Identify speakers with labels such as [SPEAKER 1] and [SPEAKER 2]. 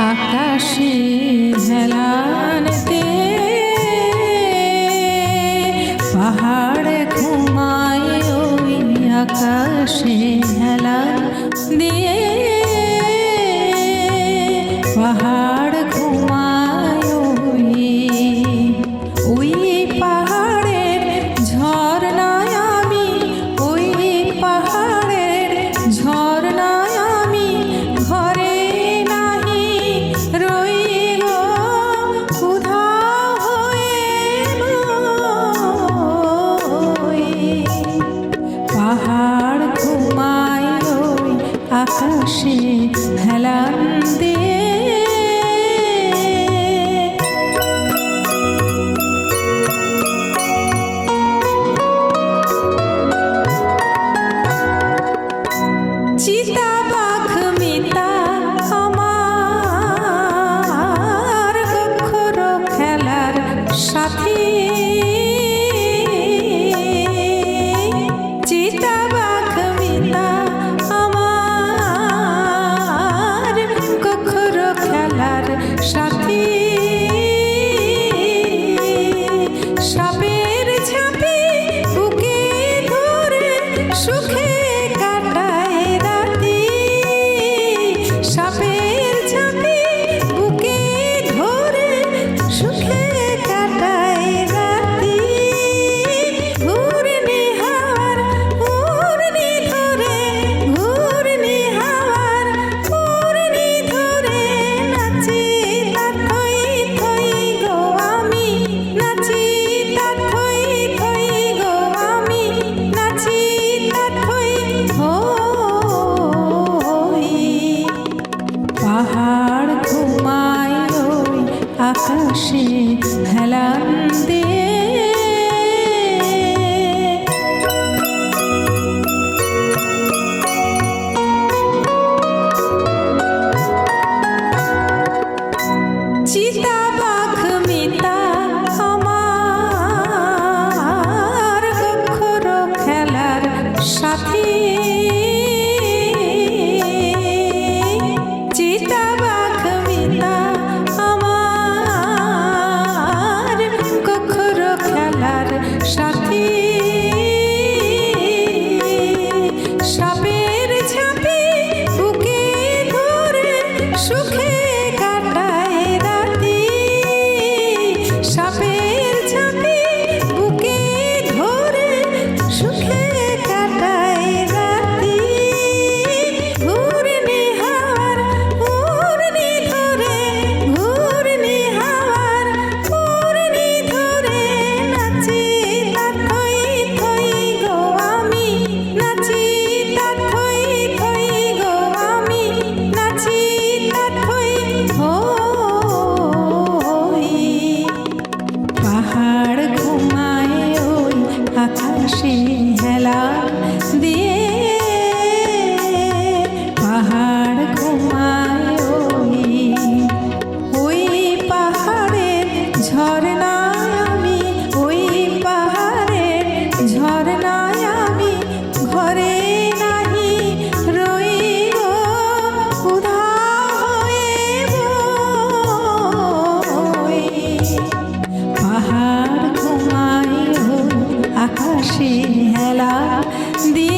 [SPEAKER 1] আকাশে হেলানতে পাহাড়ে ঘুমায় ওই আকাশে হেলান দিয়ে পাহাড় ঘুমায় ওই পাহাড়ের ঝরনায় আমি ওই পাহাড়ের ঝরনায় আমি ঘরে নাহি রই গো উধাও হয়ে পাহাড় ঘুমায় ওই আকাশে হেলান দিয়ে চিতাবাঘ মিতা আমার গক্ষর খেলার সাথী চিতাবাঘ মিতা আমার গক্ষর খেলার সাথী সাপের ঝাঁপি বুকে ধরে সুখে কাটায় রাতি সাপের ঝাঁপি বুকে ধরে সুখে কাটায় রাতি ঘূর্ণি হাওয়ার ঘূর্ণি ধরে ঘূর্ণি হাওয়ার ঘূর্ণি ধরে নাচি তা থই থই গো আমি নাচি তা থই থই গো আমি নাচি তা থই হই পাহাড় ঘুমায় ওই আকাশে হেলান দিয়ে চিতাবাঘ মিতা আমার গক্ষর খেলার সাথী চিতাবাঘ মিতা আমার গক্ষর খেলার সাথী সাপের ঝাঁপি বুকে ধরে সুখে কাটায় রাতি সাপের ঝাঁপি বুকে ধরে সুখে কাটায় রাতি ঘূর্ণি হাওয়ার ঘূর্ণি ধরে ঘূর্ণি হাওয়ার ঘূর্ণি ধরে নাচি তা থই থই গো আমি নাচি তা থই থই গো আমি নাচি তা থই হই পাহাড় ঘুমায় ওই আকাশে হেলান দিয়ে পাহাড় ঘুমায় ওই পাহাড়ের ঝরনায় আমি ওই পাহাড়ের ঝরনায় আমি ঘরে নাহি রই গো উধাও হয়ে পাহাড় ঘুমায় ওই আকাশে হেলান দিয়ে